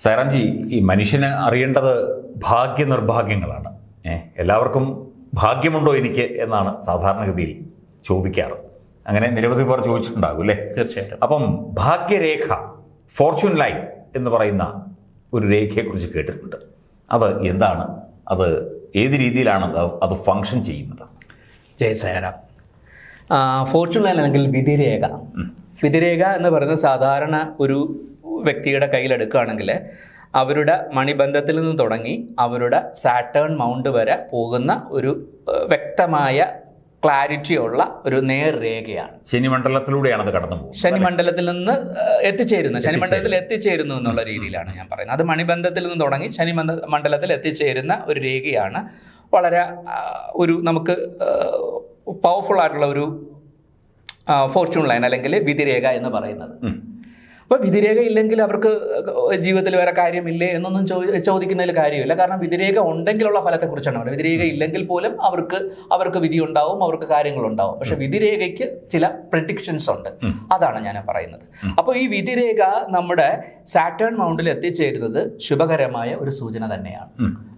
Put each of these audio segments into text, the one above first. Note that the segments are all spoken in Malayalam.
സൈറാംജി, ഈ മനുഷ്യന് അറിയേണ്ടത് ഭാഗ്യനിർഭാഗ്യങ്ങളാണ്. എല്ലാവർക്കും ഭാഗ്യമുണ്ടോ എനിക്ക് എന്നാണ് സാധാരണഗതിയിൽ ചോദിക്കാറ്. അങ്ങനെ നിരവധി പേർ ചോദിച്ചിട്ടുണ്ടാകും അല്ലേ? തീർച്ചയായിട്ടും. അപ്പം ഭാഗ്യരേഖ, ഫോർച്യൂൺ ലൈൻ എന്ന് പറയുന്ന ഒരു രേഖയെക്കുറിച്ച് കേട്ടിട്ടുണ്ട്. അത് എന്താണ്? അത് ഏത് രീതിയിലാണ് അത് ഫങ്ഷൻ ചെയ്യുന്നത്? ജയ് സൈറാം. ഫോർച്യൂൺ ലൈൻ അല്ലെങ്കിൽ വിധിരേഖ. വിധിരേഖ എന്ന് പറയുന്നത് സാധാരണ ഒരു വ്യക്തിയുടെ കയ്യിലെടുക്കുകയാണെങ്കിൽ അവരുടെ മണിബന്ധത്തിൽ നിന്ന് തുടങ്ങി അവരുടെ സാറ്റേൺ മൗണ്ട് വരെ പോകുന്ന ഒരു വ്യക്തമായ ക്ലാരിറ്റി ഉള്ള ഒരു നേർരേഖയാണ്. ശനിമണ്ഡലത്തിലൂടെയാണ് അത് കടന്നു പോകുന്നത്. ശനിമണ്ഡലത്തിൽ നിന്ന് ശനിമണ്ഡലത്തിൽ എത്തിച്ചേരുന്നു എന്നുള്ള രീതിയിലാണ് ഞാൻ പറയുന്നത്. അത് മണിബന്ധത്തിൽ നിന്ന് തുടങ്ങി മണ്ഡലത്തിൽ എത്തിച്ചേരുന്ന ഒരു രേഖയാണ്. വളരെ ഒരു നമുക്ക് പവർഫുൾ ആയിട്ടുള്ള ഒരു ഫോർച്യൂൺ ലൈൻ അല്ലെങ്കിൽ വിധിരേഖ എന്ന് പറയുന്നത്. അപ്പോൾ വിധിരേഖ ഇല്ലെങ്കിൽ അവർക്ക് ജീവിതത്തിൽ വേറെ കാര്യമില്ലേ എന്നൊന്നും ചോദിക്കുന്നതിൽ കാര്യമില്ല. കാരണം വിധിരേഖ ഉണ്ടെങ്കിലുള്ള ഫലത്തെക്കുറിച്ചാണ് പറയുന്നത്. വിധിരേഖ ഇല്ലെങ്കിൽ പോലും അവർക്ക് വിധി ഉണ്ടാവും, അവർക്ക് കാര്യങ്ങളുണ്ടാവും. പക്ഷെ വിധിരേഖയ്ക്ക് ചില പ്രെഡിക്ഷൻസ് ഉണ്ട്. അതാണ് ഞാൻ പറയുന്നത്. അപ്പോൾ ഈ വിധിരേഖ നമ്മുടെ സാറ്റേൺ മൗണ്ടിൽ എത്തിച്ചേരുന്നത് ശുഭകരമായ ഒരു സൂചന തന്നെയാണ്.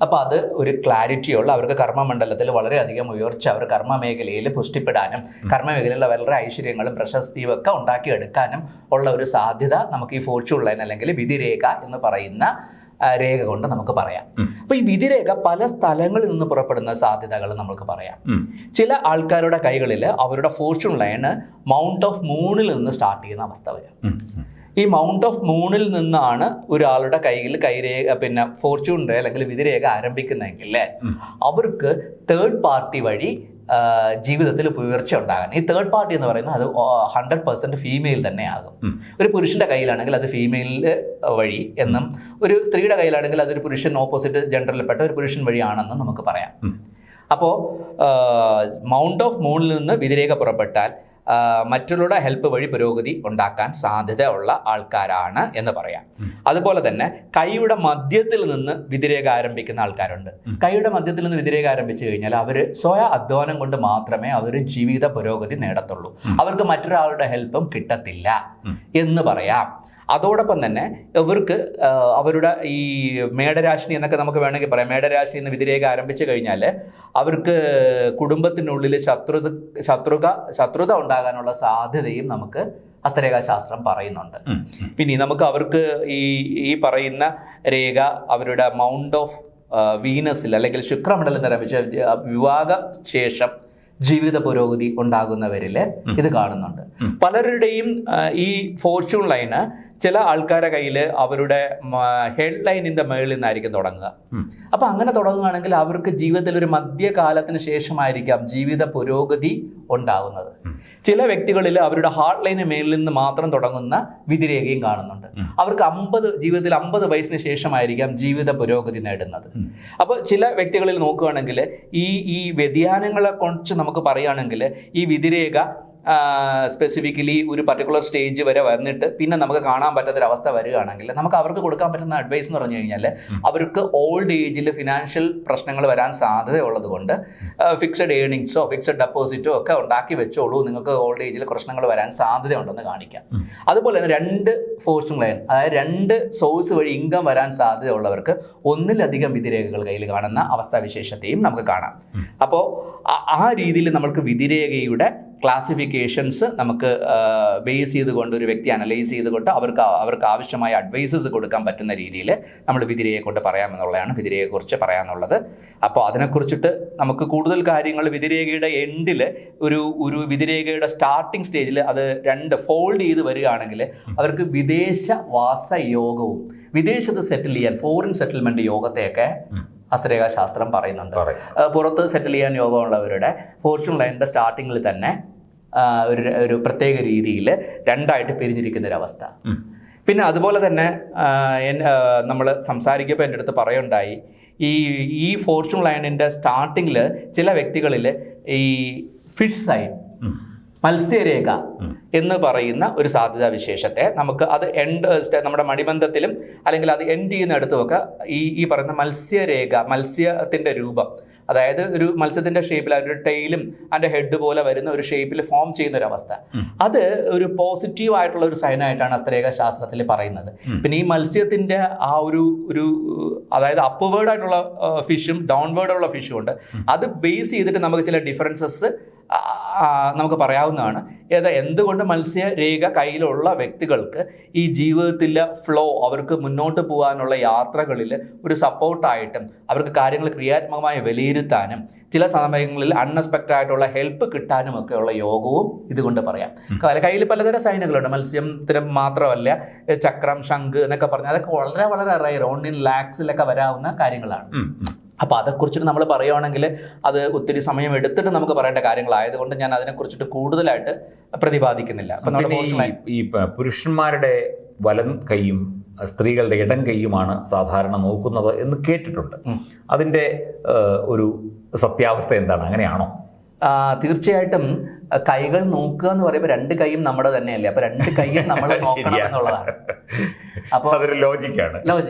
അപ്പോൾ അത് ഒരു ക്ലാരിറ്റിയുള്ള, അവർക്ക് കർമ്മമണ്ഡലത്തിൽ വളരെയധികം ഉയർച്ച, അവർ കർമ്മമേഖലയിൽ പുഷ്ടിപ്പെടാനും കർമ്മമേഖലയിലുള്ള വളരെ ഐശ്വര്യങ്ങളും പ്രശസ്തിയും ഒക്കെ ഉണ്ടാക്കിയെടുക്കാനും ഉള്ള ഒരു സാധ്യത നമുക്ക് ഈ ഫോർച്യൂൺ ലൈൻ അല്ലെങ്കിൽ വിധിരേഖ എന്ന് പറയുന്ന രേഖ കൊണ്ട് നമുക്ക് പറയാം. അപ്പൊ ഈ വിധിരേഖ പല സ്ഥലങ്ങളിൽ നിന്ന് പുറപ്പെടുന്ന സാധ്യതകൾ നമുക്ക് പറയാം. ചില ആൾക്കാരുടെ കൈകളിൽ അവരുടെ ഫോർച്യൂൺ ലൈൻ മൗണ്ട് ഓഫ് മൂണിൽ നിന്ന് സ്റ്റാർട്ട് ചെയ്യുന്ന അവസ്ഥ വരും. ഈ മൗണ്ട് ഓഫ് മൂണിൽ നിന്നാണ് ഒരാളുടെ കയ്യിൽ ഫോർച്യൂൺ രേഖ അല്ലെങ്കിൽ വിധിരേഖ ആരംഭിക്കുന്നതെങ്കിൽ അവർക്ക് തേർഡ് പാർട്ടി വഴി ജീവിതത്തിൽ ഉയർച്ച ഉണ്ടാകാൻ, ഈ തേർഡ് പാർട്ടി എന്ന് പറയുന്നത് അത് 100% ഫീമെയിൽ തന്നെ ആകും. ഒരു പുരുഷന്റെ കയ്യിലാണെങ്കിൽ അത് ഫീമെയിൽ വഴി എന്നും, ഒരു സ്ത്രീയുടെ കയ്യിലാണെങ്കിൽ അതൊരു പുരുഷൻ ഓപ്പോസിറ്റ് ജെൻഡറിൽപ്പെട്ട ഒരു പുരുഷൻ വഴിയാണെന്നും നമുക്ക് പറയാം. അപ്പോൾ മൗണ്ട് ഓഫ് മൂണിൽ നിന്ന് വിധിരേഖ പുറപ്പെട്ടാൽ മറ്റുള്ളവരുടെ ഹെൽപ്പ് വഴി പുരോഗതി ഉണ്ടാക്കാൻ സാധ്യത ഉള്ള ആൾക്കാരാണ് എന്ന് പറയാം. അതുപോലെ തന്നെ കൈയുടെ മധ്യത്തിൽ നിന്ന് വിധിരേഖ ആരംഭിക്കുന്ന ആൾക്കാരുണ്ട്. കൈയുടെ മധ്യത്തിൽ നിന്ന് വിധിരേഖ ആരംഭിച്ചു കഴിഞ്ഞാൽ അവർ സ്വയ അധ്വാനം കൊണ്ട് മാത്രമേ അവർ ജീവിത പുരോഗതി നേടത്തുള്ളൂ. അവർക്ക് മറ്റൊരാളുടെ ഹെൽപ്പും കിട്ടത്തില്ല എന്ന് പറയാം. അതോടൊപ്പം തന്നെ ഇവർക്ക് അവരുടെ ഈ മേടരാശിനി എന്നൊക്കെ നമുക്ക് വേണമെങ്കിൽ പറയാം. മേടരാശിനി എന്ന് വിധിരേഖ ആരംഭിച്ചു കഴിഞ്ഞാൽ അവർക്ക് കുടുംബത്തിനുള്ളിൽ ശത്രുത ഉണ്ടാകാനുള്ള സാധ്യതയും നമുക്ക് ഹസ്തരേഖാശാസ്ത്രം പറയുന്നുണ്ട്. പിന്നെ നമുക്ക് അവർക്ക് ഈ പറയുന്ന രേഖ അവരുടെ മൗണ്ട് ഓഫ് വീനസിൽ അല്ലെങ്കിൽ ശുക്രമണ്ഡലം ആരംഭിച്ച വിവാഹ ശേഷം ജീവിത പുരോഗതി ഉണ്ടാകുന്നവരിൽ ഇത് കാണുന്നുണ്ട്. പലരുടെയും ഈ ഫോർച്യൂൺ ലൈന് ചില ആൾക്കാരുടെ കയ്യിൽ അവരുടെ ഹെഡ് ലൈനിന്റെ മേളിൽ നിന്നായിരിക്കും തുടങ്ങുക. അപ്പൊ അങ്ങനെ തുടങ്ങുകയാണെങ്കിൽ അവർക്ക് ജീവിതത്തിൽ ഒരു മധ്യകാലത്തിന് ശേഷമായിരിക്കാം ജീവിത പുരോഗതി ഉണ്ടാകുന്നത്. ചില വ്യക്തികളിൽ അവരുടെ ഹാർട്ട് ലൈന് മേളിൽ നിന്ന് മാത്രം തുടങ്ങുന്ന വിധിരേഖയും കാണുന്നുണ്ട്. അവർക്ക് ജീവിതത്തിൽ 50 വയസ്സിന് ശേഷമായിരിക്കാം ജീവിത പുരോഗതി നേടുന്നത്. അപ്പോൾ ചില വ്യക്തികളിൽ നോക്കുകയാണെങ്കിൽ ഈ വ്യതിയാനങ്ങളെ കുറിച്ച് നമുക്ക് പറയുകയാണെങ്കിൽ ഈ വിധിരേഖ സ്പെസിഫിക്കലി ഒരു പർട്ടിക്കുലർ സ്റ്റേജ് വരെ വന്നിട്ട് പിന്നെ നമുക്ക് കാണാൻ പറ്റാത്തൊരവസ്ഥ വരികയാണെങ്കിൽ നമുക്ക് അവർക്ക് കൊടുക്കാൻ പറ്റുന്ന അഡ്വൈസ് എന്ന് പറഞ്ഞു കഴിഞ്ഞാൽ അവർക്ക് ഓൾഡ് ഏജിൽ ഫിനാൻഷ്യൽ പ്രശ്നങ്ങൾ വരാൻ സാധ്യതയുള്ളത് കൊണ്ട് ഫിക്സഡ് ഏണിങ്സോ ഫിക്സഡ് ഡെപ്പോസിറ്റോ ഒക്കെ ഉണ്ടാക്കി വെച്ചോളൂ, നിങ്ങൾക്ക് ഓൾഡ് ഏജിൽ പ്രശ്നങ്ങൾ വരാൻ സാധ്യതയുണ്ടെന്ന് കാണിക്കാം. അതുപോലെ തന്നെ 2 ഫോർച്യൂൺ ലൈൻ, അതായത് 2 സോഴ്സ് വഴി ഇൻകം വരാൻ സാധ്യതയുള്ളവർക്ക് ഒന്നിലധികം വിധിരേഖകൾ കയ്യിൽ കാണുന്ന അവസ്ഥാവിശേഷത്തെയും നമുക്ക് കാണാം. അപ്പോൾ ആ രീതിയിൽ നമ്മൾക്ക് വിധിരേഖയുടെ ക്ലാസിഫിക്കേഷൻസ് നമുക്ക് ബേസ് ചെയ്തുകൊണ്ട് ഒരു വ്യക്തി അനലൈസ് ചെയ്തുകൊണ്ട് അവർക്ക് ആവശ്യമായ അഡ്വൈസസ് കൊടുക്കാൻ പറ്റുന്ന രീതിയിൽ നമ്മൾ വിധിരേഖയെ കൊണ്ട് പറയാമെന്നുള്ളതാണ് വിധിരേഖയെക്കുറിച്ച് പറയാനുള്ളത്. അപ്പോൾ അതിനെക്കുറിച്ചിട്ട് നമുക്ക് കൂടുതൽ കാര്യങ്ങൾ വിധിരേഖയുടെ എൻഡിൽ ഒരു വിധിരേഖയുടെ സ്റ്റാർട്ടിംഗ് സ്റ്റേജിൽ അത് 2 ഫോൾഡ് ചെയ്ത് വരികയാണെങ്കിൽ അവർക്ക് വിദേശ വാസ യോഗവും വിദേശത്ത് സെറ്റിൽ ചെയ്യാൻ ഫോറിൻ സെറ്റിൽമെന്റ് യോഗത്തെയൊക്കെ ഹസ്തരേഖാശാസ്ത്രം പറയുന്നുണ്ട്. പുറത്ത് സെറ്റിൽ ചെയ്യാൻ യോഗമുള്ളവരുടെ ഫോർച്യൂൺ ലൈനിന്റെ സ്റ്റാർട്ടിങ്ങിൽ തന്നെ ഒരു പ്രത്യേക രീതിയിൽ 2ആയിട്ട് പിരിഞ്ഞിരിക്കുന്ന ഒരവസ്ഥ. പിന്നെ അതുപോലെ തന്നെ നമ്മൾ സംസാരിക്കുമ്പോൾ എൻ്റെ അടുത്ത് പറയുണ്ടായി ഈ ഫോർച്യൂൺ ലൈനിന്റെ സ്റ്റാർട്ടിങ്ങിൽ ചില വ്യക്തികളിൽ ഈ ഫിഷ് സൈൻ മത്സ്യരേഖ എന്ന് പറയുന്ന ഒരു സാധ്യതാ വിശേഷത്തെ നമുക്ക് അത് നമ്മുടെ മണിബന്ധത്തിലും അല്ലെങ്കിൽ അത് എൻഡ് ചെയ്യുന്നിടത്തുമൊക്കെ ഈ പറയുന്ന മത്സ്യരേഖ, മത്സ്യത്തിന്റെ രൂപം അതായത് ഒരു മത്സ്യത്തിന്റെ ഷേപ്പിൽ അതിന്റെ ടെയിലും അതിന്റെ ഹെഡ് പോലെ വരുന്ന ഒരു ഷേപ്പിൽ ഫോം ചെയ്യുന്ന ഒരു അവസ്ഥ, അത് ഒരു പോസിറ്റീവ് ആയിട്ടുള്ള ഒരു സൈനായിട്ടാണ് ഹസ്തരേഖ ശാസ്ത്രത്തിൽ പറയുന്നത്. പിന്നെ ഈ മത്സ്യത്തിന്റെ ആ ഒരു അതായത് അപ്വേർഡ് ആയിട്ടുള്ള ഫിഷും ഡൗൺവേർഡ് ഉള്ള ഫിഷും ഉണ്ട്. അത് ബേസ് ചെയ്തിട്ട് നമുക്ക് ചില ഡിഫറൻസസ് നമുക്ക് പറയാവുന്നതാണ്. എന്തുകൊണ്ട് മത്സ്യരേഖ കയ്യിലുള്ള വ്യക്തികൾക്ക് ഈ ജീവിതത്തിലെ ഫ്ലോ, അവർക്ക് മുന്നോട്ട് പോകാനുള്ള യാത്രകളിൽ ഒരു സപ്പോർട്ടായിട്ടും അവർക്ക് കാര്യങ്ങൾ ക്രിയാത്മകമായി വിലയിരുത്താനും ചില സമയങ്ങളിൽ അൺഎക്സ്പെക്റ്റഡ് ആയിട്ടുള്ള ഹെൽപ്പ് കിട്ടാനും ഒക്കെ ഉള്ള യോഗവും ഇതുകൊണ്ട് പറയാം. കയ്യിൽ പലതരം സൈനുകളുണ്ട്. മത്സ്യത്തിന് മാത്രമല്ല, ചക്രം, ശംഖ് എന്നൊക്കെ പറഞ്ഞാൽ അതൊക്കെ വളരെ വളരെ റയർ, ഓൺലൈൻ ലാക്സിലൊക്കെ വരാവുന്ന കാര്യങ്ങളാണ്. അപ്പോൾ അതേക്കുറിച്ചിട്ട് നമ്മൾ പറയുകയാണെങ്കിൽ അത് ഒത്തിരി സമയം എടുത്തിട്ട് നമുക്ക് പറയേണ്ട കാര്യങ്ങളായതുകൊണ്ട് ഞാൻ അതിനെക്കുറിച്ചിട്ട് കൂടുതലായിട്ട് പ്രതിപാദിക്കുന്നില്ല. അപ്പം ഈ പുരുഷന്മാരുടെ വലം കൈയും സ്ത്രീകളുടെ ഇടം കൈയുമാണ് സാധാരണ നോക്കുന്നത് എന്ന് കേട്ടിട്ടുണ്ട്. അതിൻ്റെ ഒരു സത്യാവസ്ഥ എന്താണ്? അങ്ങനെയാണോ? തീർച്ചയായിട്ടും കൈകൾ നോക്കുക എന്ന് പറയുമ്പോൾ രണ്ട് കൈയും നമ്മുടെ തന്നെയല്ലേ, അപ്പൊ രണ്ട് കൈയും നമ്മൾ നോക്കണം എന്നുള്ളതാണ്. അപ്പോൾ അതൊരു ലോജിക്കാണ്.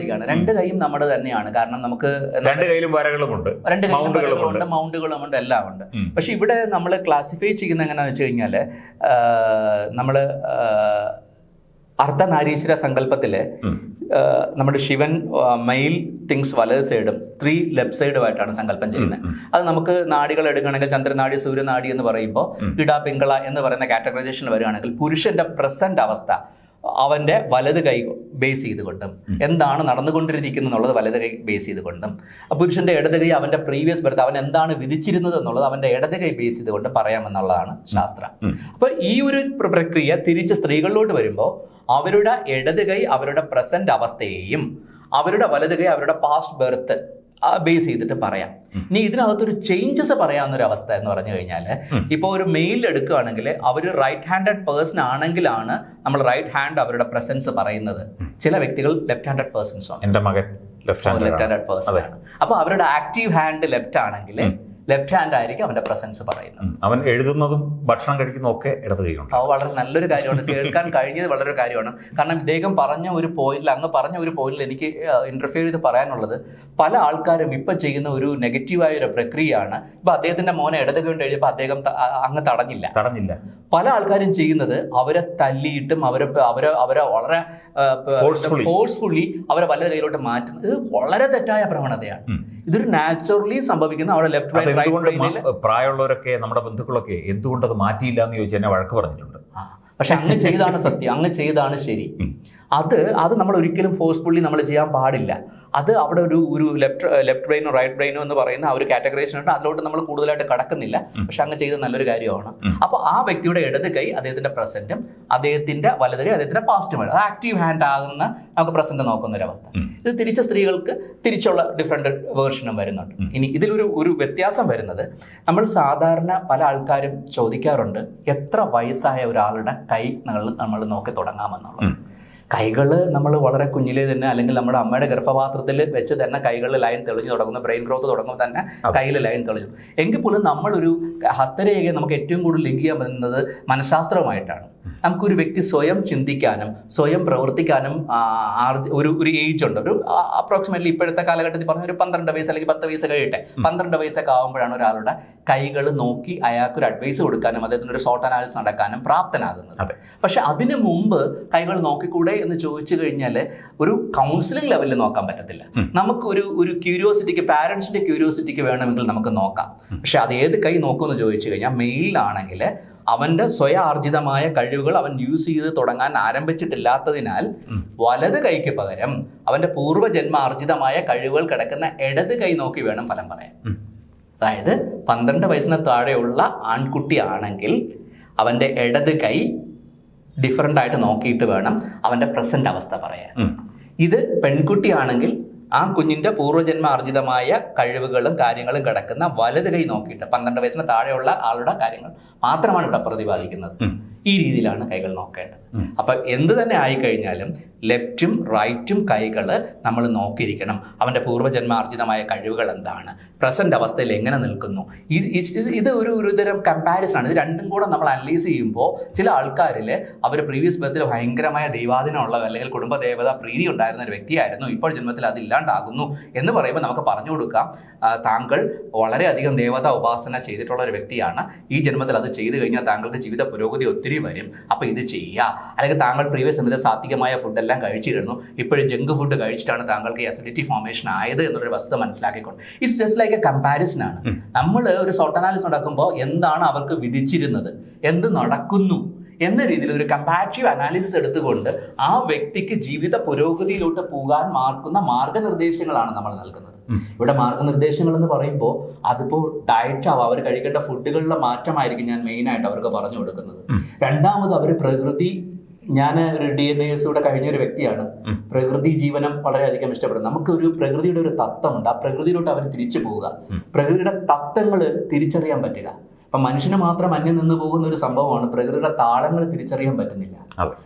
രണ്ട് കൈയും നമ്മുടെ തന്നെയാണ്. കാരണം നമുക്ക് രണ്ട് കൈയിലും വരകളുമുണ്ട്, രണ്ട് കൈയിലും മൗണ്ടുകളുമുണ്ട്, എല്ലാം ഉണ്ട്. പക്ഷെ ഇവിടെ നമ്മൾ ക്ലാസിഫൈ ചെയ്യുന്ന എങ്ങനെയാണെന്ന് വെച്ച് കഴിഞ്ഞാൽ, നമ്മൾ അർദ്ധനാരീശ്വര സങ്കല്പത്തില് നമ്മുടെ ശിവൻ മെയിൽ തിങ്സ് വലത് സൈഡും സ്ത്രീ ലെഫ്റ്റ് സൈഡുമായിട്ടാണ് സങ്കല്പം ചെയ്യുന്നത്. അത് നമുക്ക് നാടികൾ എടുക്കുകയാണെങ്കിൽ ചന്ദ്രനാടി, സൂര്യനാടി എന്ന് പറയുമ്പോൾ ഇട, പിങ്കള എന്ന് പറയുന്ന കാറ്റഗറൈസേഷൻ വരികയാണെങ്കിൽ പുരുഷന്റെ പ്രസന്റ് അവസ്ഥ അവന്റെ വലത് കൈ ബേസ് ചെയ്തുകൊണ്ടും എന്താണ് നടന്നുകൊണ്ടിരിക്കുന്നത് എന്നുള്ളത് വലത് കൈ ബേസ് ചെയ്തുകൊണ്ടും, പുരുഷന്റെ ഇടത് കൈ അവന്റെ പ്രീവിയസ് ബർത്ത് അവൻ എന്താണ് വിധിച്ചിരുന്നത് എന്നുള്ളത് അവന്റെ ഇടത് കൈ ബേസ് ചെയ്തുകൊണ്ട് പറയാമെന്നുള്ളതാണ് ശാസ്ത്രം. അപ്പൊ ഈ ഒരു പ്രക്രിയ തിരിച്ച് സ്ത്രീകളിലോട്ട് വരുമ്പോൾ അവരുടെ ഇടത് കൈ അവരുടെ പ്രസന്റ് അവസ്ഥയെയും അവരുടെ വലത് കൈ അവരുടെ പാസ്റ്റ് ബർത്ത് ബേസ് ചെയ്തിട്ട് പറയാം. ഇനി ഇതിനകത്തൊരു ചേഞ്ചസ് പറയാവുന്നൊരു അവസ്ഥ എന്ന് പറഞ്ഞു കഴിഞ്ഞാൽ, ഇപ്പോൾ ഒരു മെയിൽ എടുക്കുകയാണെങ്കിൽ അവർ റൈറ്റ് ഹാൻഡഡ് പേഴ്സൺ ആണെങ്കിലാണ് നമ്മൾ റൈറ്റ് ഹാൻഡ് അവരുടെ പ്രസൻസ് പറയുന്നത്. ചില വ്യക്തികൾ ലെഫ്റ്റ് ഹാൻഡഡ് പേഴ്സൺസ് ആണ്. എൻ്റെ മകൻ ലെഫ്റ്റ് ഹാൻഡഡ് പേഴ്സൺ ആണ്. അപ്പോൾ അവരുടെ ആക്റ്റീവ് ഹാൻഡ് ലെഫ്റ്റ് ആണെങ്കിൽ ലെഫ്റ്റ് ഹാൻഡ് ആയിരിക്കും അവന്റെ പ്രസൻസ് പറയുന്നത്. അവൻ എഴുതുന്നതും ഭക്ഷണം കഴിക്കുന്നതും ഒക്കെ ഇടത് കൈകൊണ്ട്. അത് വളരെ നല്ലൊരു കാര്യമാണ്, കേൾക്കാൻ കഴിഞ്ഞത് വളരെ കാര്യമാണ്. കാരണം ഇദ്ദേഹം പറഞ്ഞ ഒരു പോയിന്റിൽ, അങ്ങ് പറഞ്ഞ ഒരു പോയിന്റിൽ എനിക്ക് ഇന്റർഫിയർ ചെയ്ത് പറയാനുള്ളത്, പല ആൾക്കാരും ഇപ്പം ചെയ്യുന്ന ഒരു നെഗറ്റീവായ ഒരു പ്രക്രിയയാണ്. ഇപ്പൊ അദ്ദേഹത്തിന്റെ മോനെ ഇടത് കൈകൊണ്ട് എഴുതിയപ്പോൾ അദ്ദേഹം അങ്ങ് തടഞ്ഞില്ല. പല ആൾക്കാരും ചെയ്യുന്നത് അവരെ തല്ലിയിട്ടും അവരെ വളരെ ഫോഴ്സ്ഫുള്ളി അവരെ വലത് കൈയിലോട്ട് മാറ്റുന്നത്. ഇത് വളരെ തെറ്റായ പ്രവണതയാണ്. ഇതൊരു നാച്ചുറലി സംഭവിക്കുന്ന അവിടെ ലെഫ്റ്റ് റൈറ്റ്. പ്രായമുള്ളവരൊക്കെ നമ്മുടെ ബന്ധുക്കളൊക്കെ എന്തുകൊണ്ട് അത് മാറ്റിയില്ല എന്ന് ചോദിച്ചാൽ എന്നെ വഴക്ക് പറഞ്ഞിട്ടുണ്ട്. പക്ഷെ അങ്ങ് ചെയ്താണ് സത്യം, അങ്ങ് ചെയ്താണ് ശരി. അത് നമ്മൾ ഒരിക്കലും ഫോഴ്സ്ഫുള്ളി നമ്മൾ ചെയ്യാൻ പാടില്ല. അത് അവിടെ ഒരു ലെഫ്റ്റ് ബ്രെയിനോ റൈറ്റ് ബ്രെയിനോ എന്ന് പറയുന്ന ആ ഒരു കാറ്റഗറൈസേഷൻ ഉണ്ട്. അതിലോട്ട് നമ്മൾ കൂടുതലായിട്ട് കടക്കുന്നില്ല. പക്ഷെ അങ്ങ് ചെയ്ത് നല്ലൊരു കാര്യമാണ്. അപ്പോൾ ആ വ്യക്തിയുടെ ഇടത് കൈ അദ്ദേഹത്തിന്റെ പ്രസന്റും അദ്ദേഹത്തിന്റെ വലത് കൈ അദ്ദേഹത്തിന്റെ പാസ്റ്റുമാണ്. അത് ആക്റ്റീവ് ഹാൻഡ് ആകുന്ന നമുക്ക് പ്രസന്റ് നോക്കുന്ന ഒരു അവസ്ഥ. ഇത് തിരിച്ച സ്ത്രീകൾക്ക് തിരിച്ചുള്ള ഡിഫറെന്റ് വേർഷനും വരുന്നുണ്ട്. ഇനി ഇതിലൊരു വ്യത്യാസം വരുന്നത്, നമ്മൾ സാധാരണ പല ആൾക്കാരും ചോദിക്കാറുണ്ട് എത്ര വയസ്സായ ഒരാളുടെ കൈ നമ്മൾ നോക്കി തുടങ്ങാമെന്നുള്ളത്. കൈകൾ നമ്മൾ വളരെ കുഞ്ഞിലേ തന്നെ, അല്ലെങ്കിൽ നമ്മുടെ അമ്മയുടെ ഗർഭപാത്രത്തിൽ വെച്ച് തന്നെ കൈകളിൽ ലൈൻ തെളിഞ്ഞു തുടങ്ങുന്നു. ബ്രെയിൻ ഗ്രോത്ത് തുടങ്ങുമ്പോൾ തന്നെ കയ്യിൽ ലൈൻ തെളിഞ്ഞു. എങ്കിൽ പോലും നമ്മളൊരു ഹസ്തരേഖയെ നമുക്ക് ഏറ്റവും കൂടുതൽ ലിങ്ക് ചെയ്യാൻ പറ്റുന്നത് മനഃശാസ്ത്രവുമായിട്ടാണ്. നമുക്കൊരു വ്യക്തി സ്വയം ചിന്തിക്കാനും സ്വയം പ്രവർത്തിക്കാനും ഒരു ഏജ് ഉണ്ട്. ഒരു അപ്രോക്സിമേറ്റ്ലി ഇപ്പോഴത്തെ കാലഘട്ടത്തിൽ പറഞ്ഞ ഒരു 12 വയസ്സ് അല്ലെങ്കിൽ 10 വയസ്സ് കഴിയട്ടെ, 12 വയസ്സൊക്കെ ആകുമ്പോഴാണ് ഒരാളുടെ കൈകൾ നോക്കി അയാൾക്കൊരു അഡ്വൈസ് കൊടുക്കാനും അദ്ദേഹത്തിന് ഒരു സോർട്ട് അനാലിസിസ് നടക്കാനും പ്രാപ്തനാകുന്നത്. പക്ഷെ അതിനു മുമ്പ് കൈകൾ നോക്കിക്കൂടെ എന്ന് ചോദിച്ചു കഴിഞ്ഞാൽ ഒരു കൗൺസിലിംഗ് ലെവലിൽ നോക്കാൻ പറ്റത്തില്ല. നമുക്ക് ഒരു ക്യൂരിയോസിറ്റിക്ക്, പാരൻസിന്റെ ക്യൂരിയോസിറ്റിക്ക് വേണമെങ്കിൽ നമുക്ക് നോക്കാം. പക്ഷെ അത് ഏത് കൈ നോക്കുമെന്ന് ചോദിച്ചു കഴിഞ്ഞാൽ, മെയിലാണെങ്കിൽ അവന്റെ സ്വയാർജിതമായ കഴിവുകൾ അവൻ യൂസ് ചെയ്ത് തുടങ്ങാൻ ആരംഭിച്ചിട്ടില്ലാത്തതിനാൽ വലത് കൈക്ക് പകരം അവന്റെ പൂർവ്വജന്മാർജിതമായ കഴിവുകൾ കിടക്കുന്ന ഇടത് കൈ നോക്കി വേണം ഫലം പറയാൻ. അതായത് 12 വയസ്സിന് താഴെയുള്ള ആൺകുട്ടി ആണെങ്കിൽ അവന്റെ ഇടത് കൈ ഡിഫറൻ്റ് ആയിട്ട് നോക്കിയിട്ട് വേണം അവന്റെ പ്രസന്റ് അവസ്ഥ പറയാൻ. ഇത് പെൺകുട്ടിയാണെങ്കിൽ ആ കുഞ്ഞിന്റെ പൂർവ്വജന്മ അർജിതമായ കഴിവുകളും കാര്യങ്ങളും കിടക്കുന്ന വലത് കൈ നോക്കിയിട്ട് 12 വയസ്സിന് താഴെയുള്ള ആളുടെ കാര്യങ്ങൾ മാത്രമാണ് ഇവിടെ പ്രതിപാദിക്കുന്നത്. ഈ രീതിയിലാണ് കൈകൾ നോക്കേണ്ടത്. അപ്പം എന്ത് തന്നെ ആയിക്കഴിഞ്ഞാലും ലെഫ്റ്റും റൈറ്റും കൈകൾ നമ്മൾ നോക്കിയിരിക്കണം. അവൻ്റെ പൂർവ്വജന്മാർജിതമായ കഴിവുകൾ എന്താണ്, പ്രസന്റ് അവസ്ഥയിൽ എങ്ങനെ നിൽക്കുന്നു. ഇത് ഒരു തരം കമ്പാരിസൺ ആണ്. ഇത് രണ്ടും കൂടെ നമ്മൾ അനലൈസ് ചെയ്യുമ്പോൾ ചില ആൾക്കാരിൽ അവർ പ്രീവിയസ് ബർത്തിൽ ഭയങ്കരമായ ദൈവാധീനമുള്ള അല്ലെങ്കിൽ കുടുംബദേവത പ്രീതി ഉണ്ടായിരുന്ന ഒരു വ്യക്തിയായിരുന്നു, ഇപ്പോൾ ജന്മത്തിൽ അതില്ലാണ്ടാകുന്നു എന്ന് പറയുമ്പോൾ നമുക്ക് പറഞ്ഞു കൊടുക്കാം, താങ്കൾ വളരെയധികം ദേവതാ ഉപാസന ചെയ്തിട്ടുള്ള ഒരു വ്യക്തിയാണ്. ഈ ജന്മത്തിൽ അത് ചെയ്തു കഴിഞ്ഞാൽ താങ്കൾക്ക് ജീവിത പുരോഗതി ഒത്തിരി വരും. അപ്പോൾ ഇത് ചെയ്യുക. അല്ലെങ്കിൽ താങ്കൾ പ്രീവിയസ് ജന്മത്തിൽ സാത്വികമായ ഫുഡെല്ലാം കഴിച്ചിരുന്നു, ഇപ്പോഴും ജങ്ക് ഫുഡ് കഴിച്ചിട്ടാണ് താങ്കൾക്ക് ഈ അസിഡിറ്റി ഫോർമേഷൻ ആയത് എന്നൊരു വസ്തുത മനസ്സിലാക്കിക്കൊണ്ട് it's just like A comparison ആണ്. നമ്മൾ ഒരു സോട്ട് അനാലിസിസ് നടക്കുമ്പോൾ എന്താണ് അവർക്ക് വിധിച്ചിരുന്നത്, എന്ത് നടക്കുന്നു എന്ന രീതിയിൽ ഒരു കമ്പാരിറ്റീവ് അനാലിസിസ് എടുത്തുകൊണ്ട് ആ വ്യക്തിക്ക് ജീവിത പുരോഗതിയിലോട്ട് പോകാൻ മാർഗനിർദ്ദേശങ്ങളാണ് നമ്മൾ നൽകുന്നത്. ഇവിടെ മാർഗനിർദ്ദേശങ്ങൾ എന്ന് പറയുമ്പോൾ അതിപ്പോൾ ഡയറ്റ് ആവാം, അവർ കഴിക്കേണ്ട ഫുഡുകളിലെ മാറ്റമായിരിക്കും ഞാൻ മെയിനായിട്ട് അവർക്ക് പറഞ്ഞു കൊടുക്കുന്നത്. രണ്ടാമത് അവർ പ്രകൃതി, ഞാൻ ഒരു DNASൂടെ കഴിഞ്ഞൊരു വ്യക്തിയാണ്, പ്രകൃതി ജീവനം വളരെയധികം ഇഷ്ടപ്പെടുന്നത്. നമുക്കൊരു പ്രകൃതിയുടെ ഒരു തത്വമുണ്ട്, ആ പ്രകൃതിയിലോട്ട് അവർ തിരിച്ചു പോവുക, പ്രകൃതിയുടെ തത്വങ്ങൾ തിരിച്ചറിയാൻ പറ്റുക. അപ്പം മനുഷ്യന് മാത്രം അന്യം നിന്ന് പോകുന്ന ഒരു സംഭവമാണ് പ്രകൃതിയുടെ താളങ്ങൾ തിരിച്ചറിയാൻ പറ്റുന്നില്ല.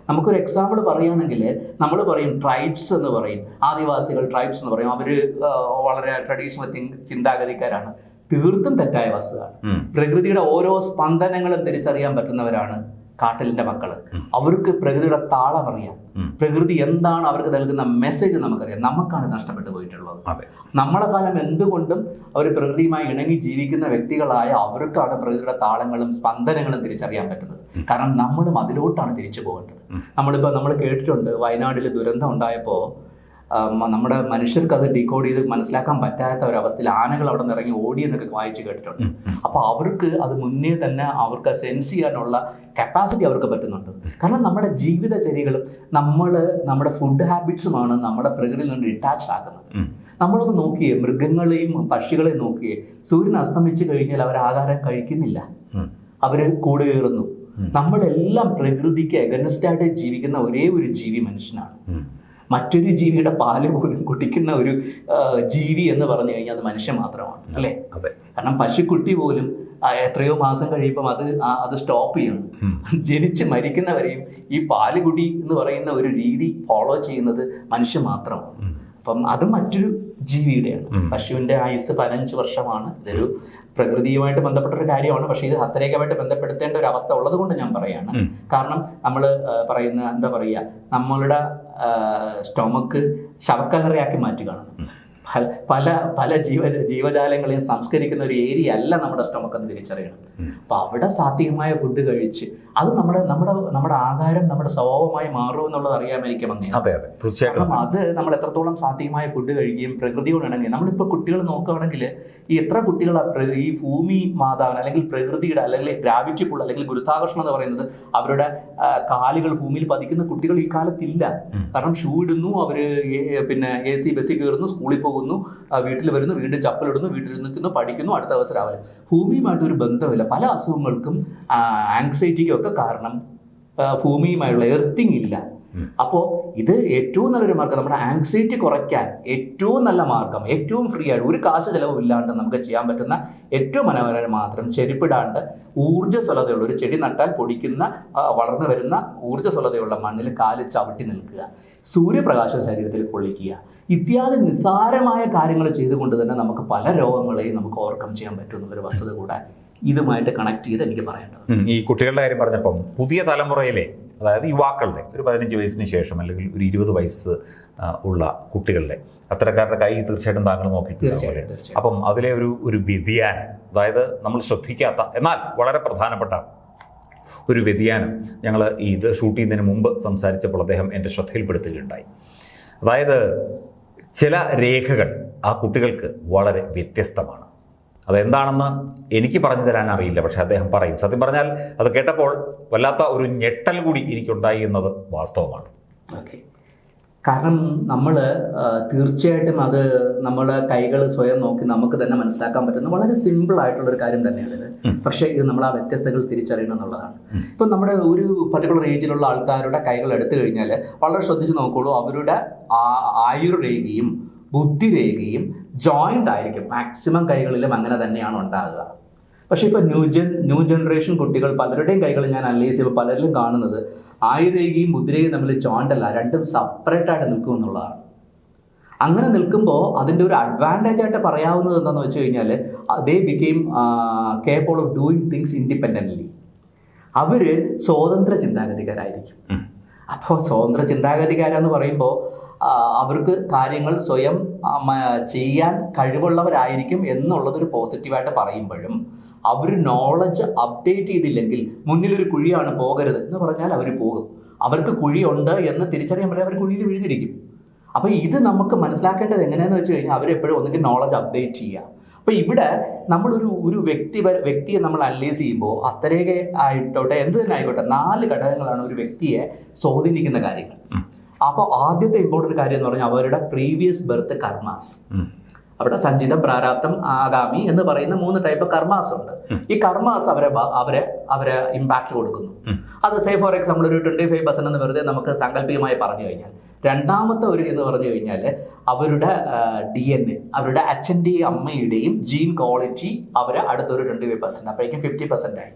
നമുക്കൊരു എക്സാമ്പിൾ പറയുകയാണെങ്കിൽ നമ്മൾ പറയും ട്രൈബ്സ് എന്ന് പറയും, ആദിവാസികൾ ട്രൈബ്സ് എന്ന് പറയും, അവർ വളരെ ട്രഡീഷണൽ ചിന്താഗതിക്കാരാണ്. തീർത്തും തെറ്റായ വസ്തുതയാണ്. പ്രകൃതിയുടെ ഓരോ സ്പന്ദനങ്ങളും തിരിച്ചറിയാൻ പറ്റുന്നവരാണ് കാട്ടിലിന്റെ മക്കള്. അവർക്ക് പ്രകൃതിയുടെ താളം അറിയാം, പ്രകൃതി എന്താണ് അവർക്ക് നൽകുന്ന മെസ്സേജ് നമുക്കറിയാം. നമുക്കാണ് നഷ്ടപ്പെട്ടു പോയിട്ടുള്ളത്. നമ്മളെ കാലം എന്തുകൊണ്ടും അവർ പ്രകൃതിയുമായി ഇണങ്ങി ജീവിക്കുന്ന വ്യക്തികളായ അവർക്കാണ് പ്രകൃതിയുടെ താളങ്ങളും സ്പന്ദനങ്ങളും തിരിച്ചറിയാൻ പറ്റുന്നത്. കാരണം നമ്മളും അതിലോട്ടാണ് തിരിച്ചു പോകേണ്ടത്. നമ്മൾ കേട്ടിട്ടുണ്ട്, വയനാട്ടിൽ ദുരന്തം ഉണ്ടായപ്പോൾ നമ്മുടെ മനുഷ്യർക്ക് അത് ഡീകോഡ് ചെയ്ത് മനസ്സിലാക്കാൻ പറ്റാത്ത ഒരവസ്ഥയിൽ ആനകൾ അവിടെ നിന്ന് ഇറങ്ങി ഓടിയെന്നൊക്കെ വായിച്ച് കേട്ടിട്ടുണ്ട്. അപ്പോൾ അവർക്ക് അത് മുന്നേ തന്നെ അവർക്ക് സെൻസ് ചെയ്യാനുള്ള കപ്പാസിറ്റി അവർക്ക് പറ്റുന്നുണ്ട്. കാരണം നമ്മുടെ ജീവിതചര്യകളും നമ്മുടെ ഫുഡ് ഹാബിറ്റ്സുമാണ് നമ്മുടെ പ്രകൃതിയിൽ നിന്ന് ഡിറ്റാച്ച് ആക്കുന്നത്. നമ്മളൊന്ന് നോക്കിയേ, മൃഗങ്ങളെയും പക്ഷികളെയും നോക്കിയേ, സൂര്യൻ അസ്തമിച്ച് കഴിഞ്ഞാൽ അവർ ആഹാരം കഴിക്കുന്നില്ല, അവർ കൂട് കയറുന്നു. നമ്മളെല്ലാം പ്രകൃതിക്ക് എഗനസ്റ്റായിട്ട് ജീവിക്കുന്ന ഒരേ ഒരു ജീവി മനുഷ്യനാണ്. മറ്റൊരു ജീവിയുടെ പാല് പോലും കുടിക്കുന്ന ഒരു ജീവി എന്ന് പറഞ്ഞു കഴിഞ്ഞാൽ അത് മനുഷ്യൻ മാത്രമാണ്, അല്ലേ? കാരണം പശുക്കുട്ടി പോലും എത്രയോ മാസം കഴിയുമ്പം അത് സ്റ്റോപ്പ് ചെയ്യണം. ജനിച്ച് മരിക്കുന്നവരെയും ഈ പാലുകുടി എന്ന് പറയുന്ന ഒരു രീതി ഫോളോ ചെയ്യുന്നത് മനുഷ്യൻ മാത്രമാണ്. അപ്പം അത് മറ്റൊരു ജീവിയുടെയാണ്. പശുവിൻ്റെ ആയുസ് 15 വർഷമാണ്. ഇതൊരു പ്രകൃതിയുമായിട്ട് ബന്ധപ്പെട്ടൊരു കാര്യമാണ്. പക്ഷേ ഇത് ഹസ്തരേഖയുമായിട്ട് ബന്ധപ്പെടുത്തേണ്ട ഒരു അവസ്ഥ ഉള്ളത് കൊണ്ട് ഞാൻ പറയാണ്. കാരണം നമ്മൾ പറയുന്ന എന്താ പറയുക, നമ്മളുടെ സ്റ്റൊമക്ക് ശവക്കല്ലറയാക്കി മാറ്റുകയാണ്. പല ജീവജാലങ്ങളെയും സംസ്കരിക്കുന്ന ഒരു ഏരിയ അല്ല നമ്മുടെ സ്റ്റൊമക്ക് എന്ന് തിരിച്ചറിയണം. അപ്പൊ അവിടെ സാത്വികമായ ഫുഡ് കഴിച്ച് അത് നമ്മുടെ ആഹാരം നമ്മുടെ സ്വഭാവമായി മാറും എന്നുള്ളത് അറിയാമായിരിക്കും അങ്ങനെ. കാരണം അത് നമ്മൾ എത്രത്തോളം സാത്വികമായ ഫുഡ് കഴിക്കുകയും പ്രകൃതിയോട് ഇണങ്ങി, നമ്മളിപ്പോൾ കുട്ടികൾ നോക്കുകയാണെങ്കിൽ ഈ എത്ര കുട്ടികളാണ് ഈ ഭൂമി മാതാവിന് അല്ലെങ്കിൽ പ്രകൃതിയുടെ അല്ലെങ്കിൽ ഗ്രാവിറ്റി പുൾ അല്ലെങ്കിൽ ഗുരുത്വാകർഷണം എന്ന് പറയുന്നത് അവരുടെ കാലുകൾ ഭൂമിയിൽ പതിക്കുന്ന കുട്ടികൾ ഈ കാലത്തില്ല. കാരണം ഷൂ ഇടുന്നു, അവര് പിന്നെ AC ബസ്സിൽ കയറുന്നു, സ്കൂളിൽ പോകുന്നു, വീട്ടിൽ വരുന്നു, വീണ്ടും ചപ്പലിടുന്നു, വീട്ടിൽ നിൽക്കുന്നു, പഠിക്കുന്നു, അടുത്ത ദിവസം രാവിലെ. ഭൂമിയുമായിട്ടൊരു ബന്ധമില്ല. പല അസുഖങ്ങൾക്കും ആങ്സൈറ്റിക്കും ഒക്കെ കാരണം ഭൂമിയുമായുള്ള എർത്തിങ് ഇല്ല. അപ്പോൾ ഇത് ഏറ്റവും നല്ലൊരു മാർഗം, നമ്മുടെ ആങ്സൈറ്റി കുറയ്ക്കാൻ ഏറ്റവും നല്ല മാർഗം, ഏറ്റവും ഫ്രീ ആയിട്ട് ഒരു കാശ് ചിലവും ഇല്ലാണ്ട് നമുക്ക് ചെയ്യാൻ പറ്റുന്ന ഏറ്റവും മനോഹരമായി മാത്രം ചെരുപ്പിടാണ്ട് ഊർജ്ജസ്വലതയുള്ള ഒരു ചെടി നട്ടാൽ പൊടിക്കുന്ന വളർന്നു വരുന്ന ഊർജ്ജസ്വലതയുള്ള മണ്ണിൽ കാല് ചവിട്ടി നിൽക്കുക, സൂര്യപ്രകാശം ശരീരത്തിൽ കൊള്ളിക്കുക, ഇത്യാദി നിസ്സാരമായ കാര്യങ്ങൾ ചെയ്തുകൊണ്ട് തന്നെ നമുക്ക് പല രോഗങ്ങളെയും നമുക്ക് ഓവർകം ചെയ്യാൻ പറ്റുമെന്നുള്ളൊരു വസ്തുത കൂടെ ഇതുമായിട്ട് കണക്ട് ചെയ്ത് എനിക്ക് പറയേണ്ടത്. ഈ കുട്ടികളുടെ കാര്യം പറഞ്ഞപ്പം പുതിയ തലമുറയിലെ, അതായത് യുവാക്കളുടെ ഒരു 15 വയസ്സിന് ശേഷം അല്ലെങ്കിൽ ഒരു 20 വയസ്സ് ഉള്ള കുട്ടികളുടെ അത്തരക്കാരുടെ കൈ തീർച്ചയായിട്ടും താങ്കൾ നോക്കിയിട്ടുണ്ട്. അപ്പം അതിലെ ഒരു വ്യതിയാനം, അതായത് നമ്മൾ ശ്രദ്ധിക്കാത്ത എന്നാൽ വളരെ പ്രധാനപ്പെട്ട ഒരു വ്യതിയാനം ഞങ്ങൾ ഇത് ഷൂട്ട് ചെയ്യുന്നതിന് മുമ്പ് സംസാരിച്ചപ്പോൾ അദ്ദേഹം എൻ്റെ ശ്രദ്ധയിൽപ്പെടുത്തുകയുണ്ടായി. അതായത് ചില രേഖകൾ ആ കുട്ടികൾക്ക് വളരെ വ്യത്യസ്തമാണ്. അതെന്താണെന്ന് എനിക്ക് പറഞ്ഞു തരാൻ അറിയില്ല, പക്ഷെ അദ്ദേഹം പറയും. സത്യം പറഞ്ഞാൽ അത് കേട്ടപ്പോൾ വല്ലാത്ത ഒരു ഞെട്ടൽ കൂടി എനിക്കുണ്ടായി എന്നത് വാസ്തവമാണ്. ഓക്കെ, കാരണം നമ്മൾ തീർച്ചയായിട്ടും അത് നമ്മുടെ കൈകൾ സ്വയം നോക്കി നമുക്ക് തന്നെ മനസ്സിലാക്കാൻ പറ്റുന്ന വളരെ സിമ്പിൾ ആയിട്ടുള്ളൊരു കാര്യം തന്നെയാണിത്. പക്ഷേ ഇത് നമ്മൾ ആ വ്യത്യസ്തകൾ തിരിച്ചറിയണം എന്നുള്ളതാണ്. ഇപ്പം നമ്മുടെ ഒരു പർട്ടിക്കുലർ ഏജിലുള്ള ആൾക്കാരുടെ കൈകൾ എടുത്തു കഴിഞ്ഞാൽ വളരെ ശ്രദ്ധിച്ച് നോക്കുള്ളൂ, അവരുടെ ആയുർരേഖയും ബുദ്ധിരേഖയും ജോയിൻ്റ് ആയിരിക്കും. മാക്സിമം കൈകളിലും അങ്ങനെ തന്നെയാണ് ഉണ്ടാകുക. പക്ഷേ ഇപ്പോൾ ന്യൂ ജനറേഷൻ കുട്ടികൾ പലരുടെയും കൈകൾ ഞാൻ അനലൈസ് ചെയ്യുമ്പോൾ പലരിലും കാണുന്നത് ആയുർരേഖയും മുദ്രയും തമ്മിൽ ജോയിൻ്റ് അല്ല, രണ്ടും സെപ്പറേറ്റ് ആയിട്ട് നിൽക്കും എന്നുള്ളതാണ്. അങ്ങനെ നിൽക്കുമ്പോൾ അതിൻ്റെ ഒരു അഡ്വാൻറ്റേജ് ആയിട്ട് പറയാവുന്നത് എന്താണെന്ന് വെച്ച് കഴിഞ്ഞാൽ they became capable of doing things independently. അവർ സ്വതന്ത്ര ചിന്താഗതിക്കാരായിരിക്കും. അപ്പോൾ സ്വതന്ത്ര ചിന്താഗതിക്കാരെന്ന് പറയുമ്പോൾ അവർക്ക് കാര്യങ്ങൾ സ്വയം ചെയ്യാൻ കഴിവുള്ളവരായിരിക്കും എന്നുള്ളതൊരു പോസിറ്റീവായിട്ട് പറയുമ്പോഴും അവർ നോളജ് അപ്ഡേറ്റ് ചെയ്തില്ലെങ്കിൽ മുന്നിലൊരു കുഴിയാണ് പോകരുത് എന്ന് പറഞ്ഞാൽ അവർ പോകും. അവർക്ക് കുഴിയുണ്ട് എന്ന് തിരിച്ചറിയാൻ പറ്റില്ല, അവർ കുഴിയിൽ വീഴുന്നിരിക്കും. അപ്പോൾ ഇത് നമുക്ക് മനസ്സിലാക്കേണ്ടത് എങ്ങനെയാണെന്ന് വെച്ച് കഴിഞ്ഞാൽ അവരെപ്പോഴും ഒന്നുകിൽ നോളജ് അപ്ഡേറ്റ് ചെയ്യുക. അപ്പോൾ ഇവിടെ നമ്മളൊരു വ്യക്തിയെ നമ്മൾ അനലൈസ് ചെയ്യുമ്പോൾ ഹസ്തരേഖ ആയിട്ടോട്ടെ എന്ത് തന്നെ ആയിക്കോട്ടെ 4 ഘടകങ്ങളാണ് ഒരു വ്യക്തിയെ സ്വാധീനിക്കുന്ന കാര്യങ്ങൾ. അപ്പോൾ ആദ്യത്തെ ഇമ്പോർട്ടൻറ്റ് കാര്യം എന്ന് പറഞ്ഞാൽ അവരുടെ പ്രീവിയസ് ബർത്ത് കർമാസ്. അവിടെ സഞ്ചിതം, പ്രാരാബ്ധം, ആഗാമി എന്ന് പറയുന്ന 3 ടൈപ്പ് കർമാസ് ഉണ്ട്. ഈ കർമാസ് അവരെ ഇമ്പാക്ട് കൊടുക്കുന്നു. അത് സേ ഫോർ എക്സാമ്പിൾ ഒരു 25% എന്ന് വെറുതെ നമുക്ക് സാങ്കല്പികമായി പറഞ്ഞു കഴിഞ്ഞാൽ, രണ്ടാമത്തെ ഒരു എന്ന് പറഞ്ഞു കഴിഞ്ഞാൽ അവരുടെ DNA, അവരുടെ അച്ഛൻ്റെയും അമ്മയുടെയും ജീൻ ക്വാളിറ്റി അവരെ അടുത്തൊരു 25%, അപ്പോഴേക്കും 50% ആയി.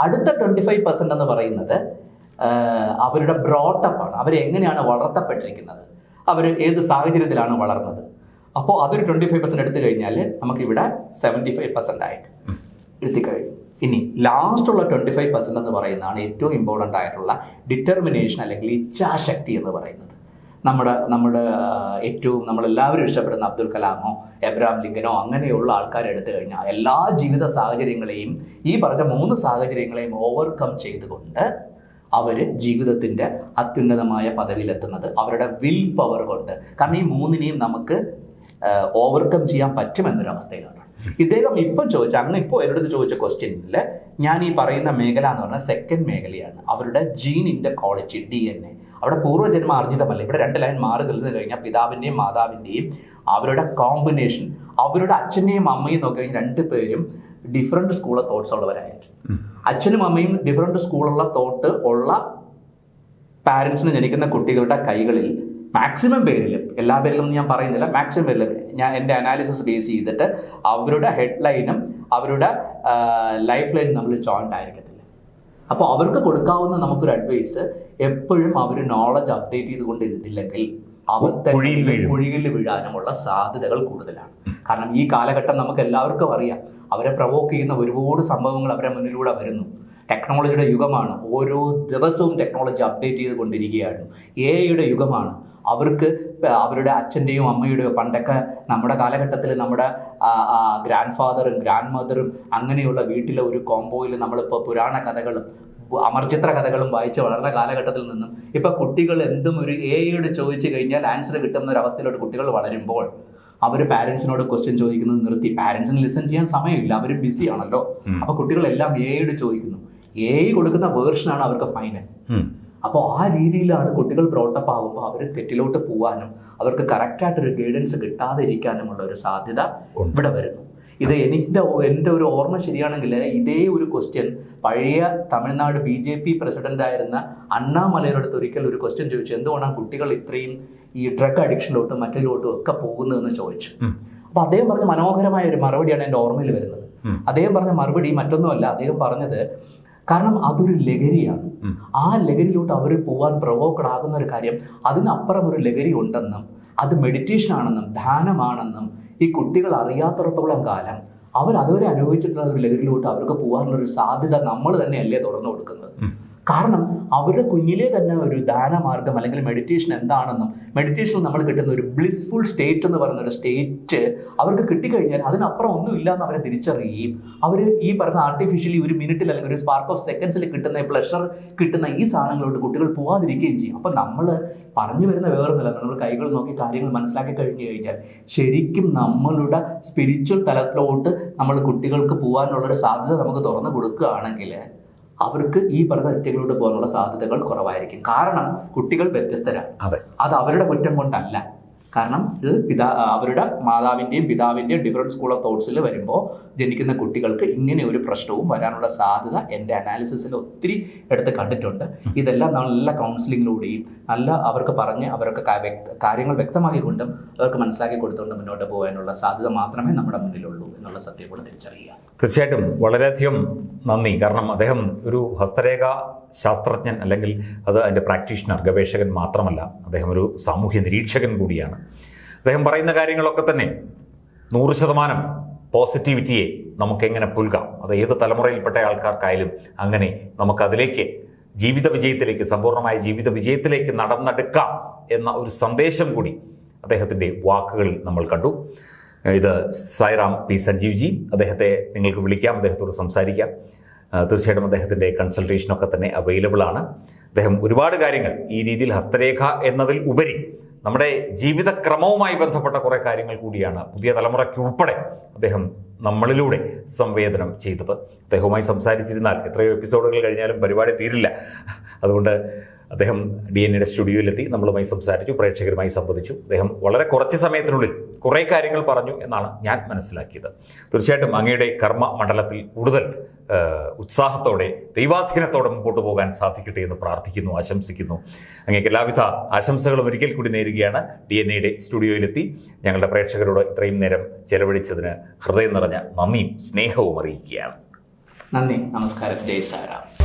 അടുത്ത 25% എന്ന് പറയുന്നത് അവരുടെ ബ്രോട്ടപ്പാണ്. അവരെങ്ങനെയാണ് വളർത്തപ്പെട്ടിരിക്കുന്നത്, അവർ ഏത് സാഹചര്യത്തിലാണ് വളർന്നത്. അപ്പോൾ അതൊരു 25% എടുത്തു കഴിഞ്ഞാൽ നമുക്കിവിടെ 75% ആയിട്ട് എടുത്തിക്കഴിഞ്ഞു. ഇനി ലാസ്റ്റുള്ള 25% എന്ന് പറയുന്നതാണ് ഏറ്റവും ഇമ്പോർട്ടൻ്റ് ആയിട്ടുള്ള ഡിറ്റർമിനേഷൻ അല്ലെങ്കിൽ ഇച്ഛാശക്തി എന്ന് പറയുന്നത്. നമ്മുടെ ഏറ്റവും നമ്മളെല്ലാവരും ഇഷ്ടപ്പെടുന്ന അബ്ദുൽ കലാമോ എബ്രഹാം ലിങ്കനോ അങ്ങനെയുള്ള ആൾക്കാരെ എടുത്തു കഴിഞ്ഞാൽ എല്ലാ ജീവിത സാഹചര്യങ്ങളെയും ഈ പറഞ്ഞ 3 സാഹചര്യങ്ങളെയും ഓവർകം ചെയ്തുകൊണ്ട് അവർ ജീവിതത്തിൻ്റെ അത്യുന്നതമായ പദവിയിലെത്തുന്നത് അവരുടെ വിൽ പവർ കൊണ്ട്. കാരണം ഈ 3നെയും നമുക്ക് ഓവർകം ചെയ്യാൻ പറ്റുമെന്നൊരവസ്ഥയിലാണ്. ഇദ്ദേഹം ഇപ്പം അങ്ങ് ഇപ്പോൾ എന്നോട് ചോദിച്ച ക്വസ്റ്റ്യനിൽ ഞാൻ ഈ പറയുന്ന മേഖല എന്ന് പറഞ്ഞാൽ സെക്കൻഡ് മേഖലയാണ്. അവരുടെ ജീനിൻ്റെ ക്വാളിറ്റി DNA അവിടെ പൂർവ്വജന്മ ആർജിതമല്ല. ഇവിടെ 2 ലൈൻ മാറി നിന്നു കഴിഞ്ഞാൽ പിതാവിൻ്റെയും മാതാവിൻ്റെയും അവരുടെ കോമ്പിനേഷൻ, അവരുടെ അച്ഛനെയും അമ്മയും നോക്കി കഴിഞ്ഞാൽ 2 പേരും ഡിഫറെൻറ്റ് സ്കൂൾ ഓഫ് തോട്ട്സ് ഉള്ളവരായിരിക്കും. അച്ഛനും അമ്മയും ഡിഫറെൻറ്റ് സ്കൂളുള്ള തോട്ട് ഉള്ള പാരൻസിന് ജനിക്കുന്ന കുട്ടികളുടെ കൈകളിൽ മാക്സിമം പേരിലും, എല്ലാ പേരിലും ഞാൻ പറയുന്നില്ല, മാക്സിമം പേരിലും ഞാൻ എൻ്റെ അനാലിസിസ് ബേസ് ചെയ്തിട്ട് അവരുടെ ഹെഡ് ലൈനും അവരുടെ ലൈഫ് ലൈനും നമ്മൾ ജോയിൻ്റ് ആയിരിക്കത്തില്ല. അപ്പോൾ അവർക്ക് കൊടുക്കാവുന്ന നമുക്കൊരു അഡ്വൈസ്, എപ്പോഴും അവർ നോളജ് അപ്ഡേറ്റ് ചെയ്തുകൊണ്ടിരുന്നില്ലെങ്കിൽ അവർ കുഴിയിൽ വീഴാനുമുള്ള സാധ്യതകൾ കൂടുതലാണ്. കാരണം ഈ കാലഘട്ടം നമുക്ക് എല്ലാവർക്കും അറിയാം, അവരെ പ്രൊവോക്ക് ചെയ്യുന്ന ഒരുപാട് സംഭവങ്ങൾ അവരുടെ മുന്നിലൂടെ വരുന്നു. ടെക്നോളജിയുടെ യുഗമാണ്, ഓരോ ദിവസവും ടെക്നോളജി അപ്ഡേറ്റ് ചെയ്തുകൊണ്ടിരിക്കുകയാണ്. AI-യുടെ യുഗമാണ്. അവർക്ക് അവരുടെ അച്ഛൻ്റെയും അമ്മയുടെയോ പണ്ടൊക്കെ നമ്മുടെ കാലഘട്ടത്തിൽ നമ്മുടെ ഗ്രാൻഡ് ഫാദറും ഗ്രാൻഡ് മദറും അങ്ങനെയുള്ള വീട്ടിലെ ഒരു കോമ്പോയിൽ നമ്മളിപ്പോൾ പുരാണ കഥകളും അമർചിത്ര കഥകളും വായിച്ച് വളർന്ന കാലഘട്ടത്തിൽ നിന്നും ഇപ്പം കുട്ടികൾ എന്തും ഒരു AI-യോട് ചോദിച്ചു കഴിഞ്ഞാൽ ആൻസർ കിട്ടുന്ന ഒരു അവസ്ഥയിലോട്ട് കുട്ടികൾ വളരുമ്പോൾ അവർ പാരൻസിനോട് ക്വസ്റ്റ്യൻ ചോദിക്കുന്നത് നിർത്തി. പാരൻസിന് ലിസൺ ചെയ്യാൻ സമയമില്ല, അവർ ബിസി ആണല്ലോ. അപ്പോൾ കുട്ടികളെല്ലാം AI-യോട് ചോദിക്കുന്നു. AI കൊടുക്കുന്ന വേർഷനാണ് അവർക്ക് ഫൈനൽ. അപ്പോൾ ആ രീതിയിലാണ് കുട്ടികൾ ബ്രോട്ടപ്പ് ആകുമ്പോൾ അവർ തെറ്റിലോട്ട് പോകാനും അവർക്ക് കറക്റ്റായിട്ടൊരു ഗൈഡൻസ് കിട്ടാതെ ഇരിക്കാനുമുള്ള ഒരു സാധ്യത ഇവിടെ വരുന്നു. ഇത് എൻ്റെ ഒരു ഓർമ്മ ശരിയാണെങ്കിൽ ഇതേ ഒരു ക്വസ്റ്റ്യൻ പഴയ തമിഴ്നാട് BJP പ്രസിഡൻ്റായിരുന്ന അണ്ണാമലയുടെ അടുത്ത് ഒരിക്കൽ ഒരു ക്വസ്റ്റ്യൻ ചോദിച്ചു, എന്തുകൊണ്ടാണ് കുട്ടികൾ ഇത്രയും ഈ ഡ്രഗ് അഡിക്ഷനിലോട്ടും മറ്റൊരിലോട്ടും ഒക്കെ പോകുന്നതെന്ന് ചോദിച്ചു. അപ്പോൾ അദ്ദേഹം പറഞ്ഞ മനോഹരമായ ഒരു മറുപടിയാണ് എൻ്റെ ഓർമ്മയിൽ വരുന്നത്. അദ്ദേഹം പറഞ്ഞ മറുപടി മറ്റൊന്നുമല്ല, അദ്ദേഹം പറഞ്ഞത് കാരണം അതൊരു ലഹരിയാണ്. ആ ലഹരിയിലോട്ട് അവർ പോകാൻ പ്രൊവോക്കഡ് ആകുന്ന ഒരു കാര്യം, അതിനപ്പുറം ഒരു ലഹരി ഉണ്ടെന്നും അത് മെഡിറ്റേഷൻ ആണെന്നും ധ്യാനമാണെന്നും ഈ കുട്ടികൾ അറിയാത്തിടത്തോളം കാലം അവർ അതുവരെ അനുഭവിച്ചിട്ടുള്ള ഒരു ലഹരിയിലോട്ട് അവർക്ക് പോകാനുള്ളൊരു സാധ്യത നമ്മൾ തന്നെയല്ലേ തുറന്നു കൊടുക്കുന്നത്. കാരണം അവരുടെ കുഞ്ഞിലെ തന്നെ ഒരു ധ്യാനമാർഗം അല്ലെങ്കിൽ മെഡിറ്റേഷൻ എന്താണെന്നും മെഡിറ്റേഷനിൽ നമ്മൾ കിട്ടുന്ന ഒരു ബ്ലിസ്ഫുൾ സ്റ്റേറ്റ് എന്ന് പറയുന്ന ഒരു സ്റ്റേറ്റ് അവർക്ക് കിട്ടിക്കഴിഞ്ഞാൽ അതിനപ്പുറം ഒന്നുമില്ല എന്ന് അവരെ തിരിച്ചറിയുകയും അവർ ഈ പറഞ്ഞ ആർട്ടിഫിഷ്യലി ഒരു മിനിറ്റിൽ അല്ലെങ്കിൽ ഒരു സ്പാർക്ക് ഓഫ് സെക്കൻഡ്സിൽ കിട്ടുന്ന പ്ലഷർ കിട്ടുന്ന ഈ സാധനങ്ങളോട്ട് കുട്ടികൾ പോകാതിരിക്കുകയും ചെയ്യും. അപ്പം നമ്മൾ പറഞ്ഞു വരുന്ന വേറൊന്നുമില്ല, നമ്മൾ കൈകൾ നോക്കി കാര്യങ്ങൾ മനസ്സിലാക്കി കഴിഞ്ഞു കഴിഞ്ഞാൽ ശരിക്കും നമ്മളുടെ സ്പിരിച്വൽ തലത്തിലോട്ട് നമ്മൾ കുട്ടികൾക്ക് പോകാനുള്ളൊരു സാധ്യത നമുക്ക് തുറന്നു കൊടുക്കുകയാണെങ്കിൽ അവർക്ക് ഈ പറഞ്ഞ തെറ്റുകളിലോട്ട് പോകാനുള്ള സാധ്യതകൾ കുറവായിരിക്കും. കാരണം കുട്ടികൾ വ്യത്യസ്തരാണ്. അത് അവരുടെ കുറ്റം കൊണ്ടല്ല. കാരണം ഇത് അവരുടെ മാതാവിൻ്റെയും പിതാവിൻ്റെയും ഡിഫറെൻറ്റ് സ്കൂൾ ഓഫ് തോട്ട്സിൽ വരുമ്പോൾ ജനിക്കുന്ന കുട്ടികൾക്ക് ഇങ്ങനെ ഒരു പ്രശ്നവും വരാനുള്ള സാധ്യത എൻ്റെ അനാലിസിസിൽ ഒത്തിരി എടുത്ത് കണ്ടിട്ടുണ്ട്. ഇതെല്ലാം നല്ല കൗൺസിലിങ്ങിലൂടെയും നല്ല അവർക്ക് പറഞ്ഞ് അവർക്ക് കാര്യങ്ങൾ വ്യക്തമാക്കിക്കൊണ്ടും അവർക്ക് മനസ്സിലാക്കി കൊടുത്തുകൊണ്ട് മുന്നോട്ട് പോകാനുള്ള സാധ്യത മാത്രമേ നമ്മുടെ മുന്നിലുള്ളൂ എന്നുള്ള സത്യം കൂടെ തിരിച്ചറിയുക. തീർച്ചയായിട്ടും വളരെയധികം നന്ദി. കാരണം അദ്ദേഹം ഒരു ഹസ്തരേഖ ശാസ്ത്രജ്ഞൻ, അല്ലെങ്കിൽ അതിൻ്റെ പ്രാക്ടീഷണർ, ഗവേഷകൻ മാത്രമല്ല, അദ്ദേഹം ഒരു സാമൂഹ്യ നിരീക്ഷകൻ കൂടിയാണ്. അദ്ദേഹം പറയുന്ന കാര്യങ്ങളൊക്കെ തന്നെ 100% പോസിറ്റിവിറ്റിയെ നമുക്കെങ്ങനെ പുൽകാം, അത് ഏത് തലമുറയിൽപ്പെട്ട ആൾക്കാർക്കായാലും അങ്ങനെ നമുക്കതിലേക്ക് ജീവിത വിജയത്തിലേക്ക്, സമ്പൂർണ്ണമായ ജീവിത വിജയത്തിലേക്ക് നടന്നെടുക്കാം എന്ന ഒരു സന്ദേശം കൂടി അദ്ദേഹത്തിൻ്റെ വാക്കുകളിൽ നമ്മൾ കണ്ടു. ഇത് സായിറാം പി സഞ്ജീവ് ജി. അദ്ദേഹത്തെ നിങ്ങൾക്ക് വിളിക്കാം, അദ്ദേഹത്തോട് സംസാരിക്കാം. തീർച്ചയായിട്ടും അദ്ദേഹത്തിൻ്റെ കൺസൾട്ടേഷനൊക്കെ തന്നെ അവൈലബിൾ ആണ്. അദ്ദേഹം ഒരുപാട് കാര്യങ്ങൾ ഈ രീതിയിൽ ഹസ്തരേഖ എന്നതിൽ ഉപരി നമ്മുടെ ജീവിതക്രമവുമായി ബന്ധപ്പെട്ട കുറേ കാര്യങ്ങൾ കൂടിയാണ് പുതിയ തലമുറയ്ക്ക് ഉൾപ്പെടെ അദ്ദേഹം നമ്മളിലൂടെ സംവേദനം ചെയ്തത്. അദ്ദേഹവുമായി സംസാരിച്ചിരുന്നാൽ എത്രയോ എപ്പിസോഡുകൾ കഴിഞ്ഞാലും പരിപാടി തീരില്ല. അതുകൊണ്ട് അദ്ദേഹം DNA സ്റ്റുഡിയോയിലെത്തി, നമ്മളുമായി സംസാരിച്ചു, പ്രേക്ഷകരുമായി സംവദിച്ചു. അദ്ദേഹം വളരെ കുറച്ച് സമയത്തിനുള്ളിൽ കുറേ കാര്യങ്ങൾ പറഞ്ഞു എന്നാണ് ഞാൻ മനസ്സിലാക്കിയത്. തീർച്ചയായിട്ടും അങ്ങയുടെ കർമ്മ മണ്ഡലത്തിൽ കൂടുതൽ ഉത്സാഹത്തോടെ ദൈവാധീനത്തോടെ മുമ്പോട്ട് പോകാൻ സാധിക്കട്ടെ എന്ന് പ്രാർത്ഥിക്കുന്നു, ആശംസിക്കുന്നു. അങ്ങേക്ക് എല്ലാവിധ ആശംസകളും ഒരിക്കൽ കൂടി നേരുകയാണ്. DNA സ്റ്റുഡിയോയിലെത്തി ഞങ്ങളുടെ പ്രേക്ഷകരോട് ഇത്രയും നേരം ചെലവഴിച്ചതിന് ഹൃദയം നിറഞ്ഞ നന്ദിയും സ്നേഹവും അറിയിക്കുകയാണ്. നന്ദി, നമസ്കാരം, ജയ് സായിറാം.